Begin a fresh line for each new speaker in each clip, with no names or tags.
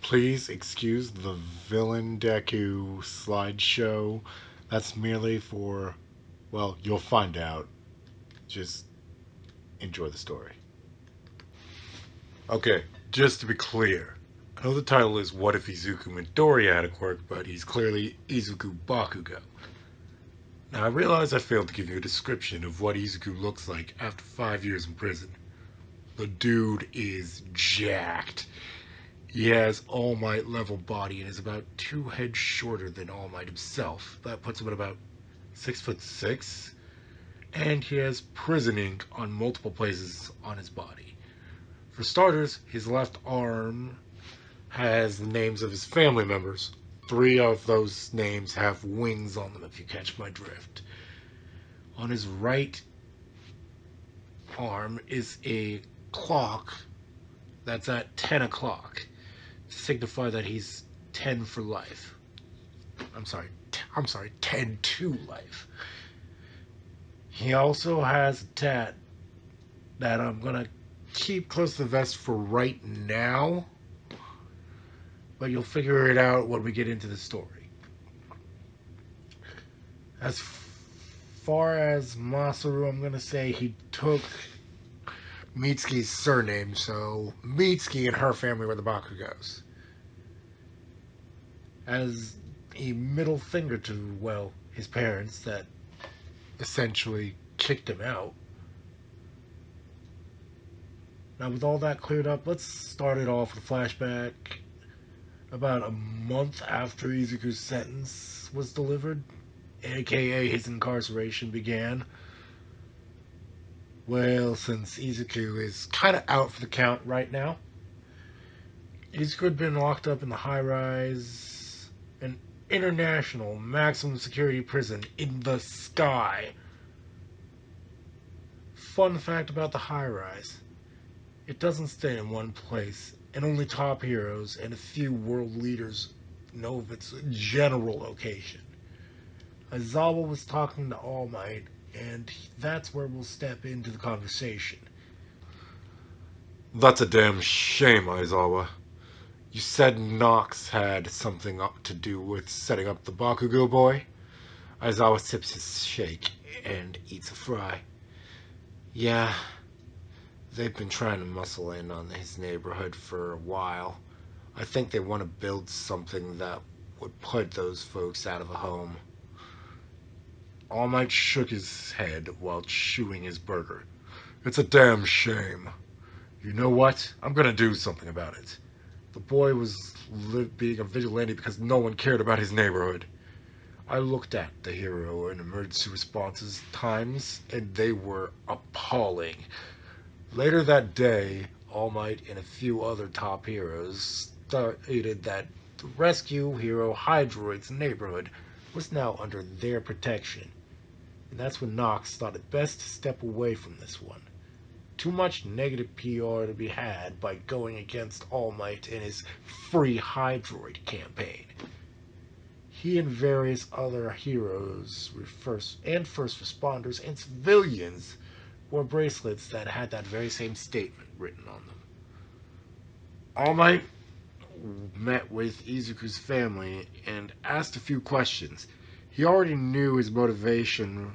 Please excuse the Villain Deku slideshow. That's merely for, well, you'll find out. Just enjoy the story. Okay, just to be clear, I know the title is What If Izuku Midoriya Had a Quirk, but he's clearly Izuku Bakugo. Now, I realize I failed to give you a description of what Izuku looks like after 5 years in prison. The dude is jacked. He has All Might level body and is about 2 heads shorter than All Might himself. That puts him at about 6'6", and he has prison ink on multiple places on his body. For starters, his left arm has the names of his family members. 3 of those names have wings on them, if you catch my drift. On his right arm is a clock that's at 10 o'clock to signify that he's 10 for life. I'm sorry, 10 to life. He also has a tat that I'm gonna keep close to the vest for right now, but you'll figure it out when we get into the story. As far as Masaru, I'm gonna say he took Mitsuki's surname, so Mitsuki and her family were the Bakugos. As a middle finger to, well, his parents that essentially kicked him out. Now, with all that cleared up, let's start it off with a flashback about a month after Izuku's sentence was delivered, aka his incarceration began. Well, since Izuku is kind of out for the count right now, Izuku had been locked up in the high-rise, an international maximum security prison in the sky. Fun fact about the high-rise: it doesn't stay in one place, and only top heroes and a few world leaders know of its general location. Aizawa was talking to All Might, and that's where we'll step into the conversation.
That's a damn shame, Aizawa. You said Nox had something up to do with setting up the Bakugo boy? Aizawa sips his shake and eats a fry. Yeah, they've been trying to muscle in on his neighborhood for a while. I think they want to build something that would put those folks out of a home.
All Might shook his head while chewing his burger. It's a damn shame. You know what? I'm gonna do something about it. The boy was being a vigilante because no one cared about his neighborhood. I looked at the hero and emergency responses times, and they were appalling. Later that day, All Might and a few other top heroes stated that the rescue hero Hydroid's neighborhood was now under their protection. And that's when Nox thought it best to step away from this one. Too much negative PR to be had by going against All Might and his free Hydroid campaign. He and various other heroes first responders and civilians wore bracelets that had that very same statement written on them. All Might met with Izuku's family and asked a few questions. He already knew his motivation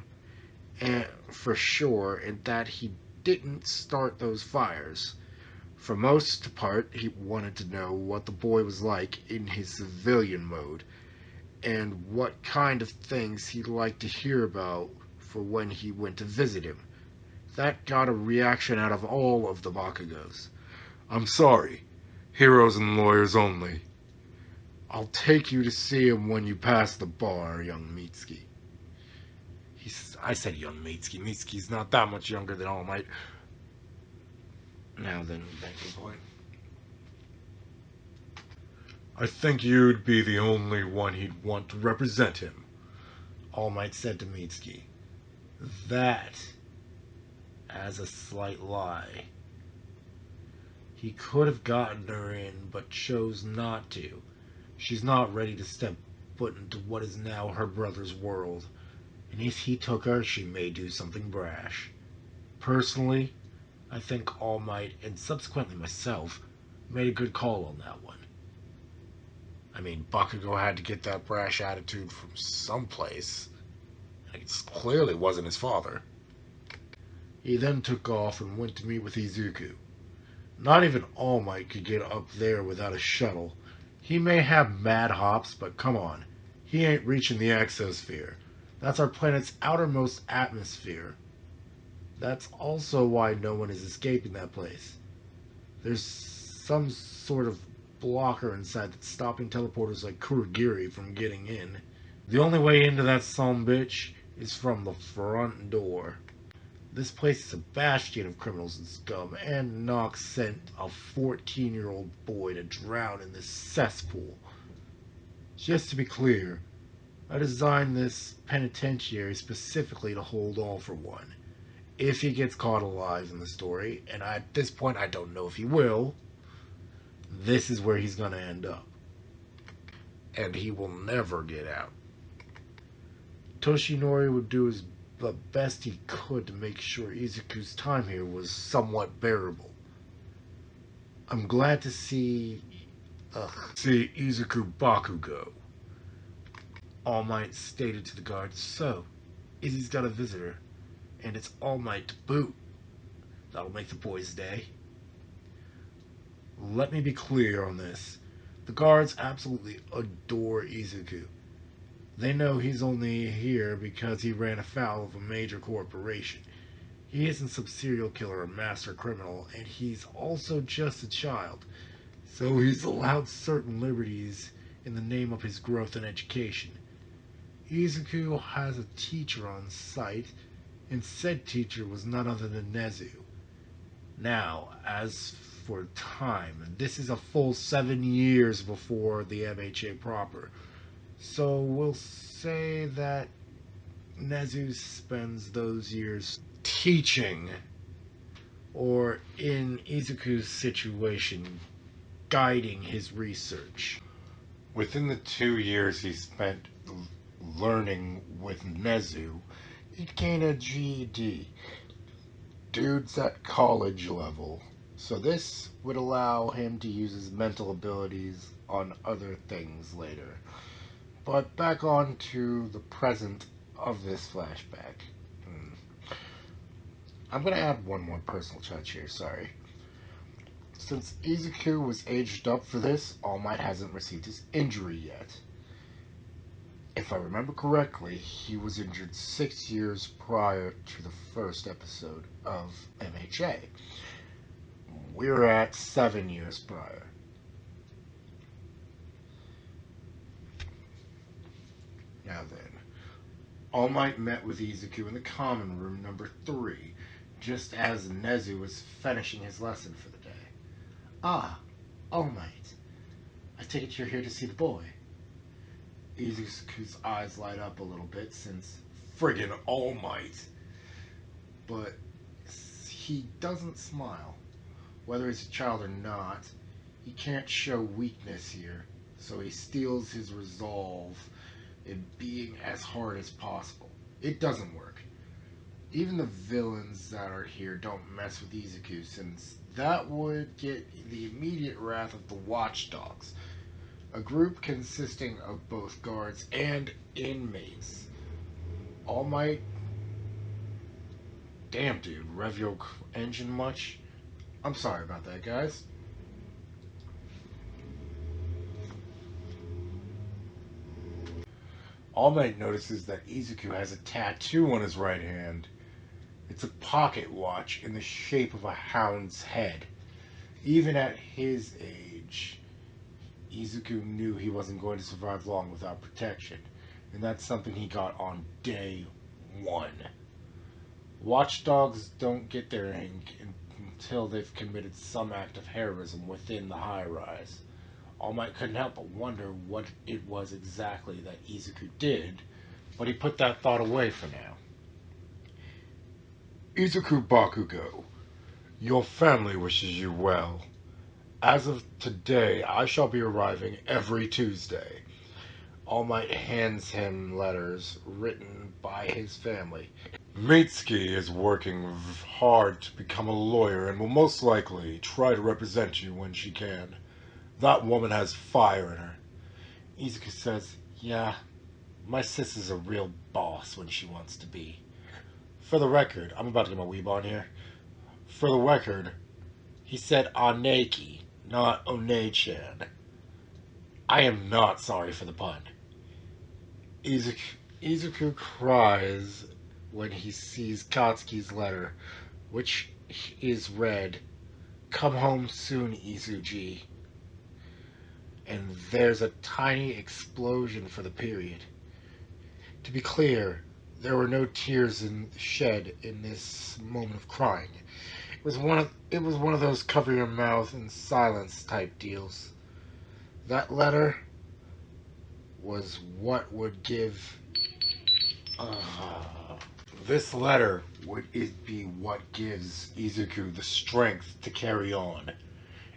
for sure, and that he didn't start those fires. For most part, he wanted to know what the boy was like in his civilian mode, and what kind of things he'd like to hear about for when he went to visit him. That got a reaction out of all of the Bakugos.
I'm sorry. Heroes and lawyers only.
I'll take you to see him when you pass the bar, young Mitsuki. I said young Mitsuki. Mitsuki's not that much younger than All Might. Now then, banking point.
I think you'd be the only one he'd want to represent him,
All Might said to Mitsuki. That as a slight lie. He could have gotten her in, but chose not to. She's not ready to step foot into what is now her brother's world, and if he took her, she may do something brash. Personally, I think All Might, and subsequently myself, made a good call on that one. I mean, Bakugo had to get that brash attitude from someplace. It clearly wasn't his father. He then took off and went to meet with Izuku. Not even All Might could get up there without a shuttle. He may have mad hops, but come on. He ain't reaching the exosphere. That's our planet's outermost atmosphere. That's also why no one is escaping that place. There's some sort of blocker inside that's stopping teleporters like Kurogiri from getting in. The only way into that bitch is from the front door. This place is a bastion of criminals and scum, and Nox sent a 14-year-old boy to drown in this cesspool. Just to be clear, I designed this penitentiary specifically to hold all for one. If he gets caught alive in the story, and at this point I don't know if he will, this is where he's gonna end up. And he will never get out. Toshinori would do the best he could to make sure Izuku's time here was somewhat bearable. I'm glad to see Izuku Bakugo. All Might stated to the guards, so, Izzy's got a visitor, and it's All Might to boot. That'll make the boys' day. Let me be clear on this. The guards absolutely adore Izuku. They know he's only here because he ran afoul of a major corporation. He isn't some serial killer or master criminal, and he's also just a child. So he's allowed certain liberties in the name of his growth and education. Izuku has a teacher on site, and said teacher was none other than Nezu. Now, as for time, this is a full 7 years before the MHA proper. So we'll say that Nezu spends those years teaching, or in Izuku's situation, guiding his research. Within the 2 years he spent learning with Nezu, he'd gain a GED. Dude's at college level. So this would allow him to use his mental abilities on other things later. But back on to the present of this flashback. I'm going to add one more personal touch here, sorry. Since Izuku was aged up for this, All Might hasn't received his injury yet. If I remember correctly, he was injured 6 years prior to the first episode of MHA. We're at 7 years prior. Now then, All Might met with Izuku in the common room number 3, just as Nezu was finishing his lesson for the day. Ah, All Might. I take it you're here to see the boy. Izuku's eyes light up a little bit since friggin' All Might. But he doesn't smile. Whether he's a child or not, he can't show weakness here, so he steals his resolve in being as hard as possible. It doesn't work. Even the villains that are here don't mess with Izuku, since that would get the immediate wrath of the Watchdogs, a group consisting of both guards and inmates. All Might... Damn, dude, rev your engine much? I'm sorry about that, guys. All Might notices that Izuku has a tattoo on his right hand. It's a pocket watch in the shape of a hound's head. Even at his age, Izuku knew he wasn't going to survive long without protection, and that's something he got on day 1. Watchdogs don't get their ink until they've committed some act of heroism within the high-rise. All Might couldn't help but wonder what it was exactly that Izuku did, but he put that thought away for now. Izuku Bakugo, your family wishes you well. As of today, I shall be arriving every Tuesday. All Might hands him letters written by his family. Mitsuki is working hard to become a lawyer and will most likely try to represent you when she can. That woman has fire in her.
Izuku says, "Yeah, my sis is a real boss when she wants to be." For the record, I'm about to get my weeb on here. For the record, he said Aneki, not One-chan. I am not sorry for the pun. Izuku cries when he sees Katsuki's letter, which is read, "Come home soon, Izuji." And there's a tiny explosion for the period. To be clear, there were no tears shed in this moment of crying. It was one of those cover your mouth in silence type deals. That letter was what would give. Uh, this letter would it be what gives Izuku the strength to carry on,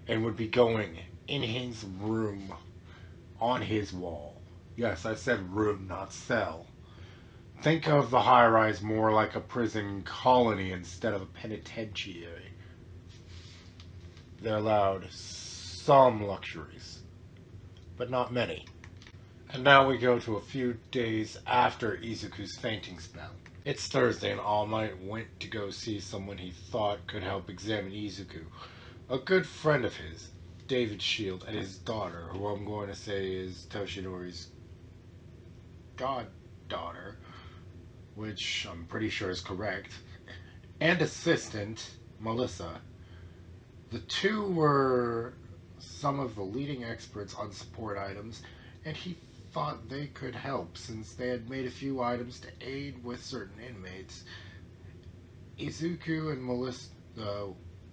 and would be going in his room on his wall. Yes, I said room, not cell. Think of the high rise more like a prison colony instead of a penitentiary. They're allowed some luxuries, but not many. And now we go to a few days after Izuku's fainting spell. It's Thursday, and All Might went to go see someone he thought could help examine Izuku. A good friend of his, David Shield, and his daughter, who I'm going to say is Toshinori's goddaughter, which I'm pretty sure is correct, and assistant, Melissa. The two were some of the leading experts on support items, and he thought they could help since they had made a few items to aid with certain inmates. Izuku and Melissa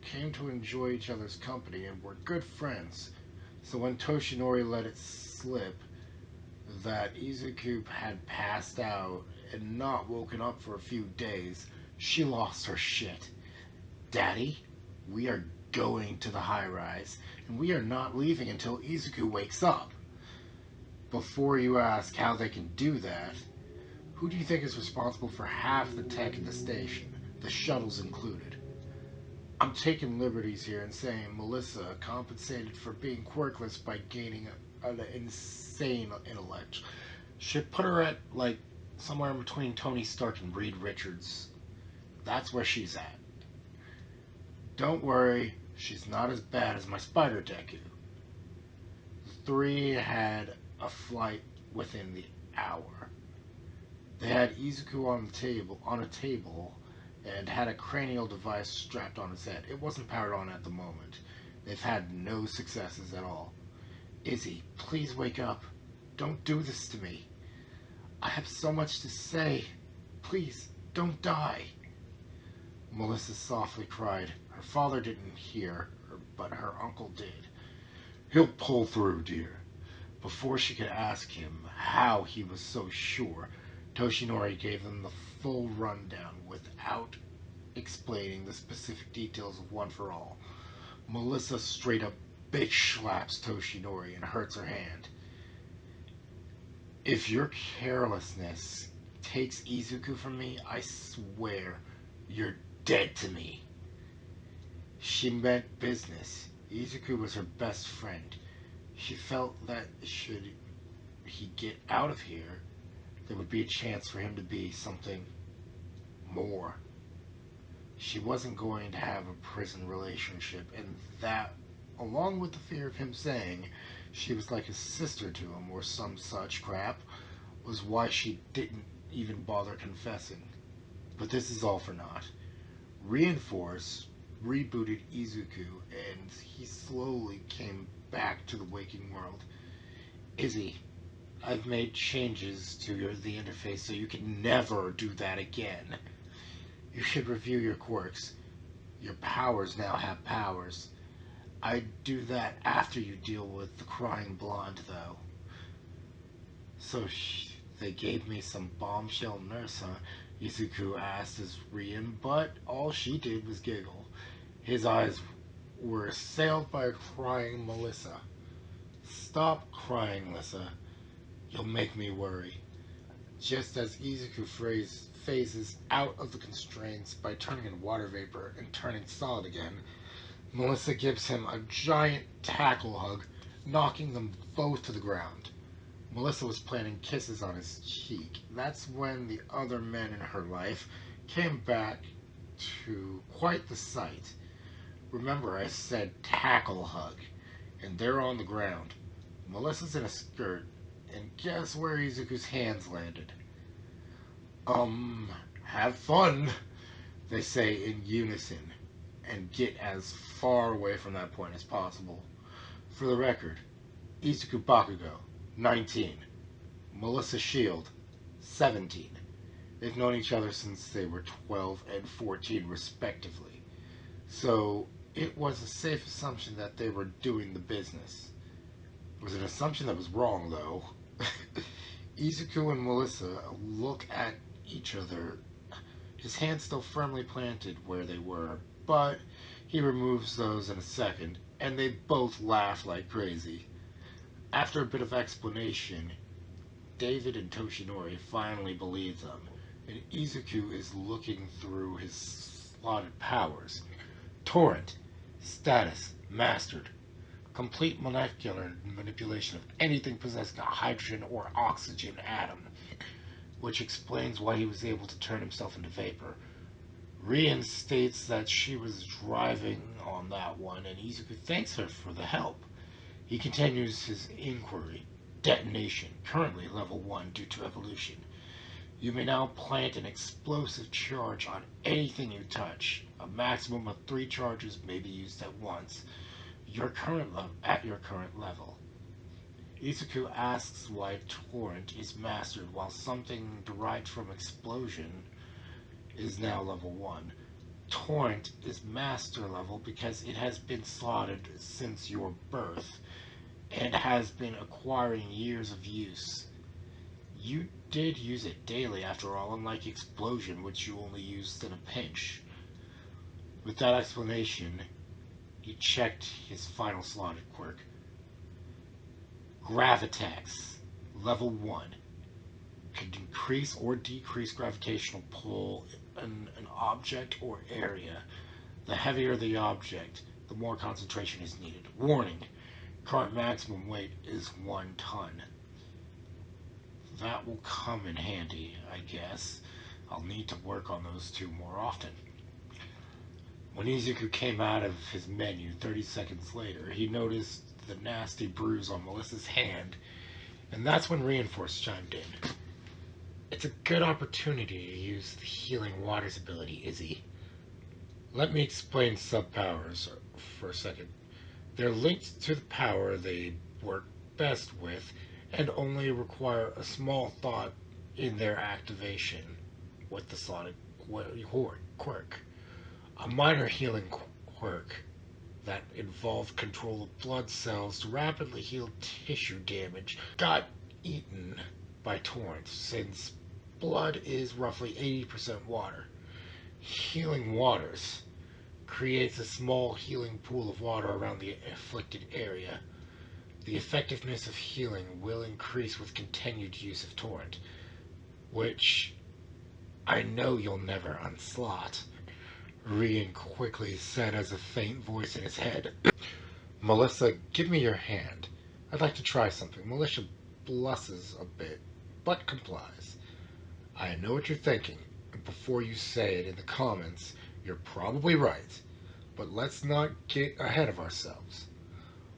came to enjoy each other's company and were good friends, so when Toshinori let it slip that Izuku had passed out and not woken up for a few days, she lost her shit. "Daddy, we are going to the high rise, and we are not leaving until Izuku wakes up." Before you ask how they can do that, who do you think is responsible for half the tech in the station, the shuttles included? I'm taking liberties here and saying Melissa compensated for being quirkless by gaining an insane intellect. Should put her at, like, somewhere in between Tony Stark and Reed Richards. That's where she's at. Don't worry, she's not as bad as my Spider Deku. The three had a flight within the hour. They had Izuku on a table, and had a cranial device strapped on his head. It wasn't powered on at the moment. They've had no successes at all. "Izzy, please wake up. Don't do this to me. I have so much to say. Please, don't die." Melissa softly cried. Her father didn't hear her, but her uncle did. "He'll pull through, dear." Before she could ask him how he was so sure, Toshinori gave them the full rundown without explaining the specific details of One for All. Melissa straight up bitch slaps Toshinori and hurts her hand. "If your carelessness takes Izuku from me, I swear you're dead to me." She meant business. Izuku was her best friend. She felt that should he get out of here, there would be a chance for him to be something more. She wasn't going to have a prison relationship, and that, along with the fear of him saying she was like a sister to him or some such crap, was why she didn't even bother confessing. But this is all for naught. Reinforce rebooted Izuku, and he slowly came back to the waking world. "Izzy, I've made changes to the interface so you can never do that again. You should review your quirks. Your powers now have powers. I'd do that after you deal with the crying blonde, though." "So they gave me some bombshell nurse, huh?" Izuku asked as Rian, but all she did was giggle. His eyes were assailed by a crying Melissa. "Stop crying, Lissa. You'll make me worry." Just as Izuku phases out of the constraints by turning into water vapor and turning solid again, Melissa gives him a giant tackle hug, knocking them both to the ground. Melissa was planting kisses on his cheek. That's when the other men in her life came back to quite the sight. Remember, I said tackle hug, and they're on the ground. Melissa's in a skirt, and guess where Izuku's hands landed? Have fun, they say in unison, and get as far away from that point as possible. For the record, Izuku Bakugo, 19. Melissa Shield, 17. They've known each other since they were 12 and 14, respectively. So it was a safe assumption that they were doing the business. It was an assumption that was wrong, though. Izuku and Melissa look at each other, his hands still firmly planted where they were, but he removes those in a second, and they both laugh like crazy. After a bit of explanation, David and Toshinori finally believe them, and Izuku is looking through his slotted powers. Torrent, status, mastered. Complete molecular manipulation of anything possessing a hydrogen or oxygen atom, which explains why he was able to turn himself into vapor. Rian states that she was driving on that one, and Izuku thanks her for the help. He continues his inquiry. Detonation, currently level 1 due to evolution. You may now plant an explosive charge on anything you touch. A maximum of 3 charges may be used at once. At your current level. Izuku asks why Torrent is mastered while something derived from explosion is now level 1. Torrent is master level because it has been slotted since your birth and has been acquiring years of use. You did use it daily after all, unlike explosion, which you only used in a pinch. With that explanation, he checked his final slotted quirk. Gravitax, level 1. Can increase or decrease gravitational pull in an object or area. The heavier the object, the more concentration is needed. Warning, current maximum weight is 1 ton. That will come in handy, I guess. I'll need to work on those two more often. When Izuku came out of his menu 30 seconds later, he noticed the nasty bruise on Melissa's hand, and that's when Reinforce chimed in. It's a good opportunity to use the Healing Waters ability, Izzy. Let me explain sub-powers for a second. They're linked to the power they work best with and only require a small thought in their activation with the slotted quirk. A minor healing quirk that involved control of blood cells to rapidly heal tissue damage got eaten by Torrent since blood is roughly 80% water. Healing Waters creates a small healing pool of water around the afflicted area. The effectiveness of healing will increase with continued use of Torrent, which I know you'll never unslot, Rian quickly said as a faint voice in his head. Melissa, give me your hand. I'd like to try something. Melissa blushes a bit, but complies. I know what you're thinking, and before you say it in the comments, you're probably right. But let's not get ahead of ourselves.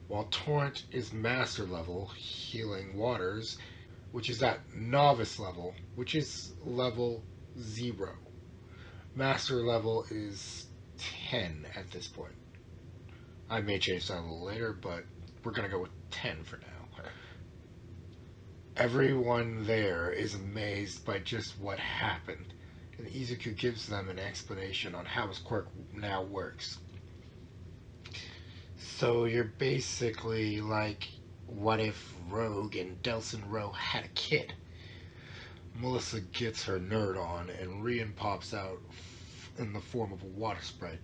While Torrent is master level, Healing Waters, which is at novice level, which is level 0. Master level is 10 at this point. I may change that a little later, but we're going to go with 10 for now. Everyone there is amazed by just what happened, and Izuku gives them an explanation on how his quirk now works. So you're basically like, what if Rogue and Delson Rowe had a kid? Melissa gets her nerd on, and Rian pops out in the form of a water sprite.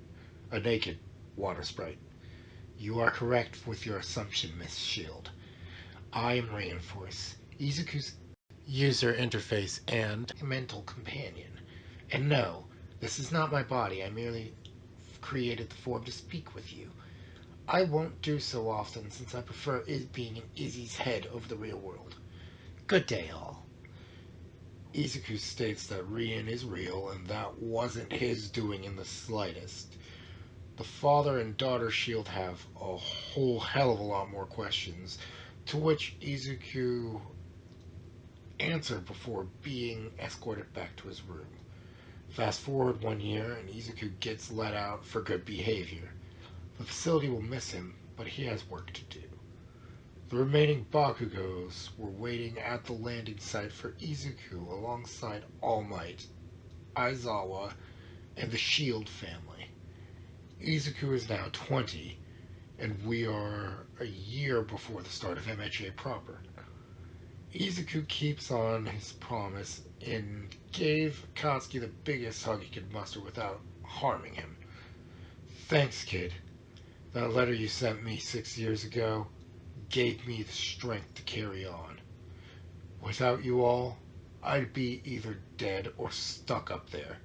A naked water sprite. You are correct with your assumption, Miss Shield. I am Reinforce, Izuku's user interface and mental companion. And no, this is not my body. I merely created the form to speak with you. I won't do so often since I prefer being in Izzy's head over the real world. Good day, all. Izuku states that Rian is real and that wasn't his doing in the slightest. The father and daughter shield have a whole hell of a lot more questions, to which Izuku answered before being escorted back to his room. Fast forward 1 year, and Izuku gets let out for good behavior. The facility will miss him, but he has work to do. The remaining Bakugos were waiting at the landing site for Izuku alongside All Might, Aizawa, and the Shield family. Izuku is now 20, and we are a year before the start of MHA proper. Izuku keeps on his promise and gave Katsuki the biggest hug he could muster without harming him. Thanks, kid. That letter you sent me 6 years ago gave me the strength to carry on. Without you all, I'd be either dead or stuck up there.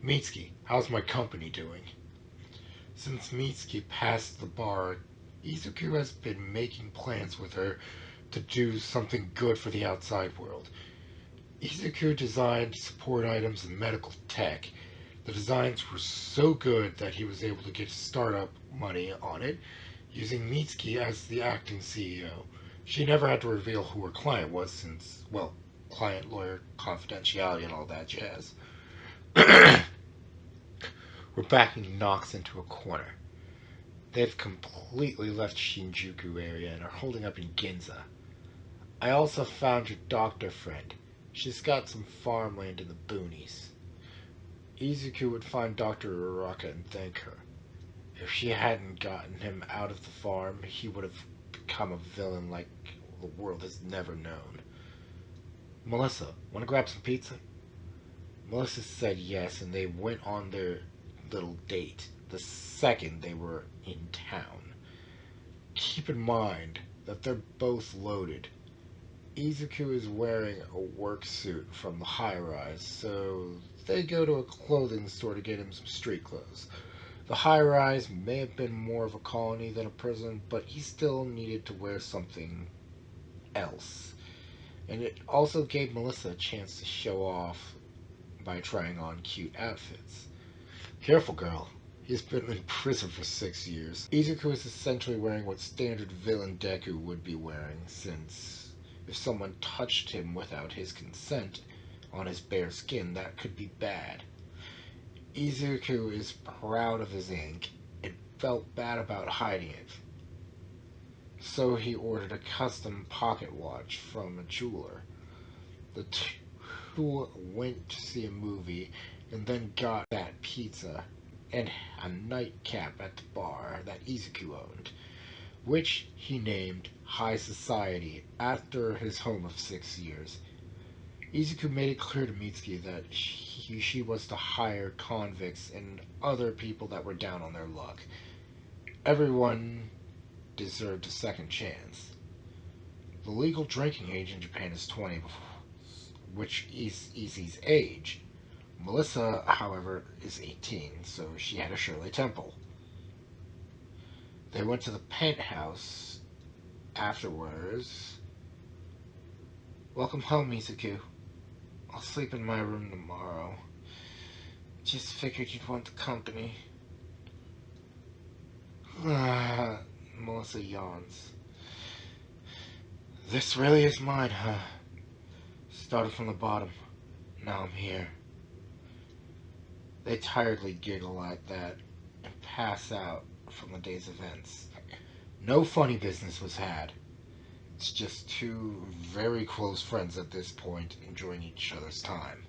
Mitsuki, how's my company doing? Since Mitsuki passed the bar, Izuku has been making plans with her to do something good for the outside world. Izuku designed support items and medical tech. The designs were so good that he was able to get startup money on it, using Mitsuki as the acting CEO. She never had to reveal who her client was since, well, client, lawyer, confidentiality, and all that jazz. We're backing Nox into a corner. They've completely left Shinjuku area and are holding up in Ginza. I also found your doctor friend. She's got some farmland in the boonies. Izuku would find Dr. Uraraka and thank her. If she hadn't gotten him out of the farm, he would have become a villain like the world has never known. Melissa, want to grab some pizza? Melissa said yes, and they went on their little date the second they were in town. Keep in mind that they're both loaded. Izuku is wearing a work suit from the high rise, so they go to a clothing store to get him some street clothes. The high rise may have been more of a colony than a prison, but he still needed to wear something else. And it also gave Melissa a chance to show off by trying on cute outfits. Careful, girl. He's been in prison for 6 years. Izuku is essentially wearing what standard villain Deku would be wearing, since if someone touched him without his consent on his bare skin, that could be bad. Izuku is proud of his ink and felt bad about hiding it. So he ordered a custom pocket watch from a jeweler. The two went to see a movie and then got that pizza and a nightcap at the bar that Izuku owned, which he named High Society after his home of 6 years. Izuku made it clear to Mitsuki that she was to hire convicts and other people that were down on their luck. Everyone deserved a second chance. The legal drinking age in Japan is 20, which is Izzy's age. Melissa, however, is 18, so she had a Shirley Temple. They went to the penthouse afterwards. Welcome home, Izuku. I'll sleep in my room tomorrow. Just figured you'd want the company. Melissa yawns. This really is mine, huh? Started from the bottom. Now I'm here. They tiredly giggle at that and pass out from the day's events. No funny business was had. It's just two very close friends at this point enjoying each other's time.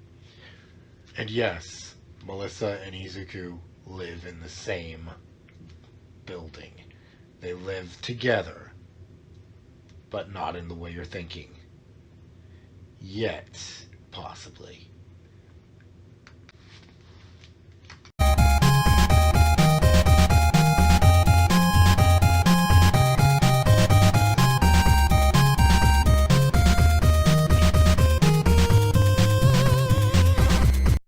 And yes, Melissa and Izuku live in the same building. They live together, but not in the way you're thinking. Yet, possibly.